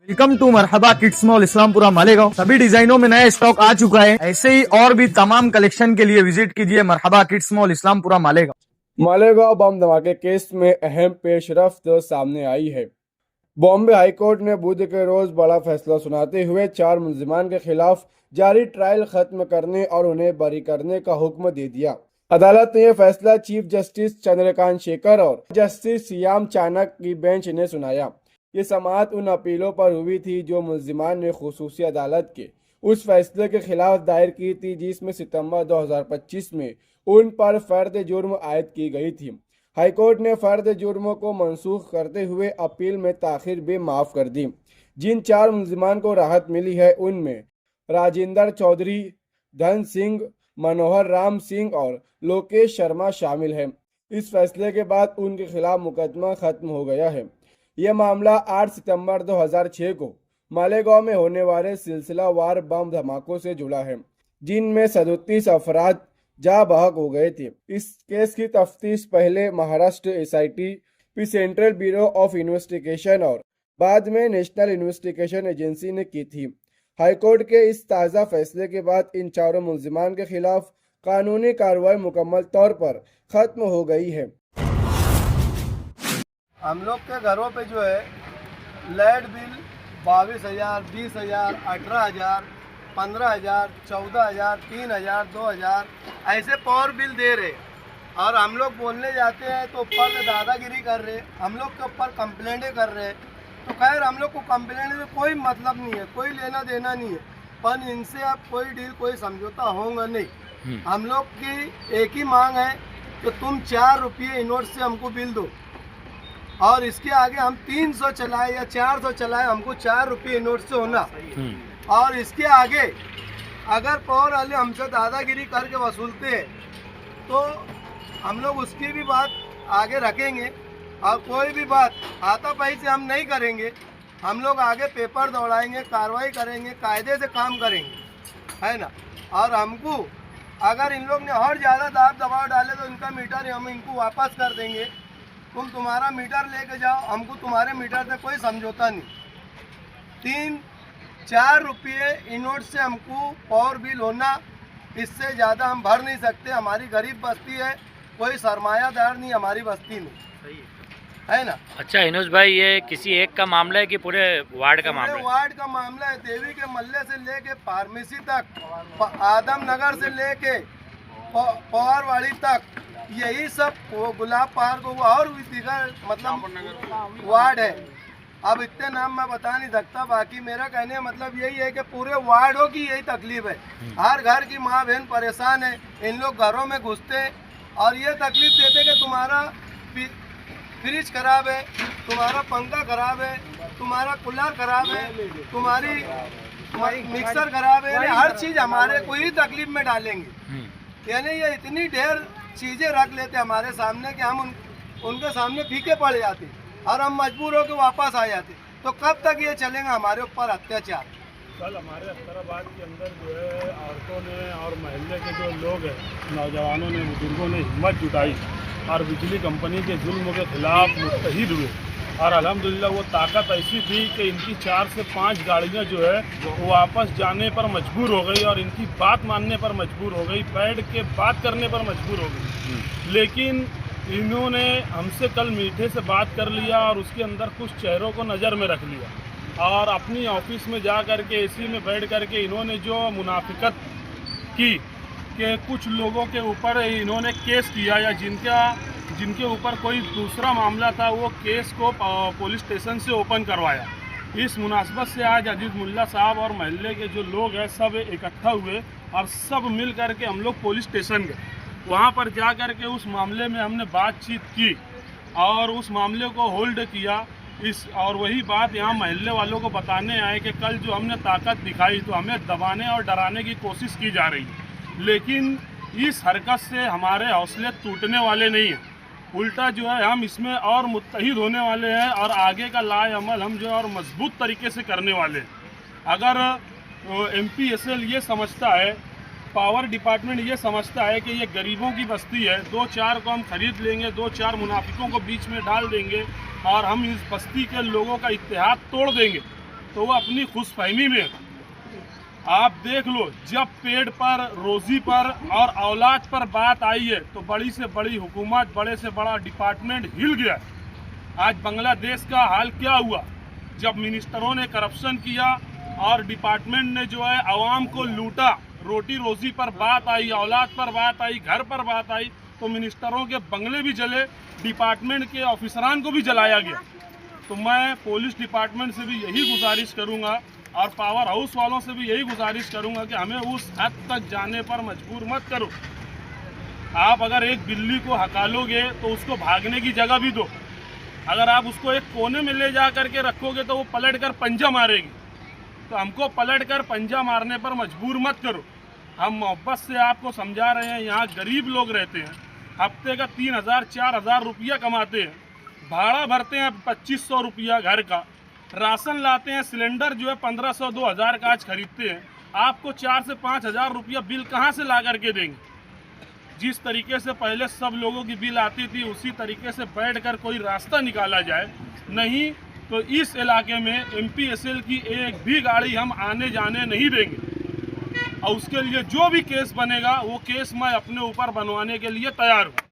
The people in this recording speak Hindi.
Welcome to Marhaba kids mall Islampura Malegaon. सभी डिजाइनों में नया स्टॉक आ चुका है। ऐसे ही और भी तमाम कलेक्शन के लिए विजिट कीजिए मरहबा किड्स मॉल इस्लामपुरा मालेगांव। मालेगांव बम धमाके केस में अहम पेशरफ्त सामने आई है। बॉम्बे हाईकोर्ट ने बुध के रोज बड़ा फैसला सुनाते हुए 4 मुलजिमान के खिलाफ जारी ट्रायल खत्म करने और उन्हें बरी करने का हुक्म दे दिया। अदालत ने यह फैसला चीफ जस्टिस चंद्रकांत शेखर और जस्टिस सियाम चाणक की बेंच ने सुनाया। ये समाअत उन अपीलों पर हुई थी जो मुलजिमान ने खुसूसी अदालत के उस फैसले के खिलाफ दायर की थी जिसमें सितंबर 2025 में उन पर फर्द जुर्म आयद की गई थी। हाईकोर्ट ने फर्द जुर्मों को मनसूख करते हुए अपील में ताखिर भी माफ कर दी। जिन 4 मुलजिमान को राहत मिली है उनमें राजेंद्र चौधरी, धन सिंह, मनोहर राम सिंह और लोकेश शर्मा शामिल हैं। इस फैसले के बाद उनके खिलाफ मुकदमा खत्म हो गया है। यह मामला 8 सितंबर 2006 को मालेगांव में होने वाले सिलसिलावार बम धमाकों से जुड़ा है, जिनमें 37 अफराद जा बहक हो गए थे। इस केस की तफ्तीश पहले महाराष्ट्र एसआईटी, फिर सेंट्रल ब्यूरो ऑफ इन्वेस्टिगेशन और बाद में नेशनल इन्वेस्टिगेशन एजेंसी ने की थी। हाईकोर्ट के इस ताज़ा फैसले के बाद इन 4 मुलजिमान के खिलाफ कानूनी कार्रवाई मुकम्मल तौर पर खत्म हो गई है। हम लोग के घरों पे जो है लाइट बिल 22,000, 20,000, 18,000, 15,000, 14,000, 3,000, 2,000 ऐसे पावर बिल दे रहे। और हम लोग बोलने जाते हैं तो ऊपर से दादागिरी कर रहे, हम लोग के ऊपर कंप्लेंटें कर रहे। तो खैर हम लोग को कंप्लेंट में कोई मतलब नहीं है, कोई लेना देना नहीं है, पर इनसे अब कोई डील कोई समझौता होगा नहीं। हम लोग की एक ही मांग है कि तुम 4 रुपये इनोट से हमको बिल दो और इसके आगे हम 300 चलाए या 400 चलाए, हमको 4 रुपये नोट से होना। और इसके आगे अगर पावर वाले हमसे दादागिरी करके वसूलते हैं तो हम लोग उसकी भी बात आगे रखेंगे और कोई भी बात हाथापाई से हम नहीं करेंगे। हम लोग आगे पेपर दौड़ाएंगे, कार्रवाई करेंगे, कायदे से काम करेंगे, है ना। और हमको अगर इन लोग ने और ज़्यादा दाब दबाव डाले तो इनका मीटर हम इनको वापस कर देंगे। तुम तुम्हारा मीटर लेके जाओ, हमको तुम्हारे मीटर से कोई समझौता नहीं। 3-4 रुपये इनोट से हमको पावर बिल होना, इससे ज़्यादा हम भर नहीं सकते। हमारी गरीब बस्ती है, कोई सरमायादार नहीं हमारी बस्ती में, है ना। अच्छा हिनोज भाई, ये किसी एक का मामला है कि पूरे वार्ड का मामला है? वार्ड का मामला है। देवी के मल्ले से लेके फार्मेसी तक, आदमनगर से लेके पवारवाड़ी तक, यही सब वो गुलाब पार्क और भी दीगर मतलब वार्ड है। अब इतने नाम मैं बता नहीं सकता। बाकी मेरा कहने का मतलब यही है कि पूरे वार्डों की यही तकलीफ है। हर घर की माँ बहन परेशान है। इन लोग घरों में घुसते और ये तकलीफ देते कि तुम्हारा फ्रिज खराब है, तुम्हारा पंखा खराब है, तुम्हारा कूलर खराब है, तुम्हारी मिक्सर खराब है, हर चीज़ हमारे को ही तकलीफ में डालेंगे। यानी ये इतनी ढेर चीज़ें रख लेते हमारे सामने कि हम उनके सामने फीके पड़ जाते और हम मजबूर होकर वापस आ जाते। तो कब तक ये चलेगा हमारे ऊपर अत्याचार? कल हमारे अख्तराबाद के अंदर जो है औरतों ने और महल्ले के जो लोग हैं, नौजवानों ने, बुजुर्गों ने हिम्मत जुटाई और बिजली कंपनी के जुल्म के खिलाफ मुत्तहिद हुए। और अल्हम्दुलिल्लाह वो ताकत ऐसी थी कि इनकी 4 से 5 गाड़ियाँ जो है वो वापस जाने पर मजबूर हो गई और इनकी बात मानने पर मजबूर हो गई, बैठ के बात करने पर मजबूर हो गई। लेकिन इन्होंने हमसे कल मीठे से बात कर लिया और उसके अंदर कुछ चेहरों को नज़र में रख लिया और अपनी ऑफिस में जा कर के एसी में बैठ कर के इन्होंने जो मुनाफिकत की कि कुछ लोगों के ऊपर इन्होंने केस किया या जिनके ऊपर कोई दूसरा मामला था वो केस को पुलिस स्टेशन से ओपन करवाया। इस मुनासबत से आज अजीज मुल्ला साहब और महल्ले के जो लोग हैं सब इकट्ठा हुए और सब मिल कर के हम लोग पुलिस स्टेशन गए। वहाँ पर जा कर के उस मामले में हमने बातचीत की और उस मामले को होल्ड किया। और वही बात यहाँ महल्ले वालों को बताने आए कि कल जो हमने ताकत दिखाई तो हमें दबाने और डराने की कोशिश की जा रही है, लेकिन इस हरकत से हमारे हौसले टूटने वाले नहीं हैं। उल्टा जो है हम इसमें और मुत्तहिद होने वाले हैं और आगे का लाए अमल हम जो है और मजबूत तरीके से करने वाले हैं। अगर MPSL ये समझता है, पावर डिपार्टमेंट ये समझता है कि ये गरीबों की बस्ती है, 2-4 को हम खरीद लेंगे, 2-4 मुनाफिकों को बीच में डाल देंगे और हम इस बस्ती के लोगों का इत्तेहाद तोड़ देंगे, तो वो अपनी खुशफहमी में है। आप देख लो, जब पेड़ पर, रोजी पर और औलाद पर बात आई है तो बड़ी से बड़ी हुकूमत, बड़े से बड़ा डिपार्टमेंट हिल गया। आज बांग्लादेश का हाल क्या हुआ, जब मिनिस्टरों ने करप्शन किया और डिपार्टमेंट ने जो है आवाम को लूटा, रोटी रोजी पर बात आई, औलाद पर बात आई, घर पर बात आई, तो मिनिस्टरों के बंगले भी जले, डिपार्टमेंट के ऑफिसरान को भी जलाया गया। तो मैं पुलिस डिपार्टमेंट से भी यही गुजारिश करूंगा और पावर हाउस वालों से भी यही गुजारिश करूंगा कि हमें उस हद तक जाने पर मजबूर मत करो। आप अगर एक बिल्ली को हकालोगे तो उसको भागने की जगह भी दो। अगर आप उसको एक कोने में ले जा करके रखोगे तो वो पलट कर पंजा मारेगी। तो हमको पलट कर पंजा मारने पर मजबूर मत करो। हम मोहब्बत से आपको समझा रहे हैं, यहाँ गरीब लोग रहते हैं, हफ्ते का 3,000-4,000 रुपया कमाते हैं, भाड़ा भरते हैं 2,500 रुपया घर का, राशन लाते हैं, सिलेंडर जो है 1,500-2,000 का आज खरीदते हैं। आपको 4 से 5,000 रुपया बिल कहाँ से ला करके देंगे? जिस तरीके से पहले सब लोगों की बिल आती थी उसी तरीके से बैठकर कोई रास्ता निकाला जाए, नहीं तो इस इलाके में MPSL की एक भी गाड़ी हम आने जाने नहीं देंगे। और उसके लिए जो भी केस बनेगा वो केस मैं अपने ऊपर बनवाने के लिए तैयार हूँ।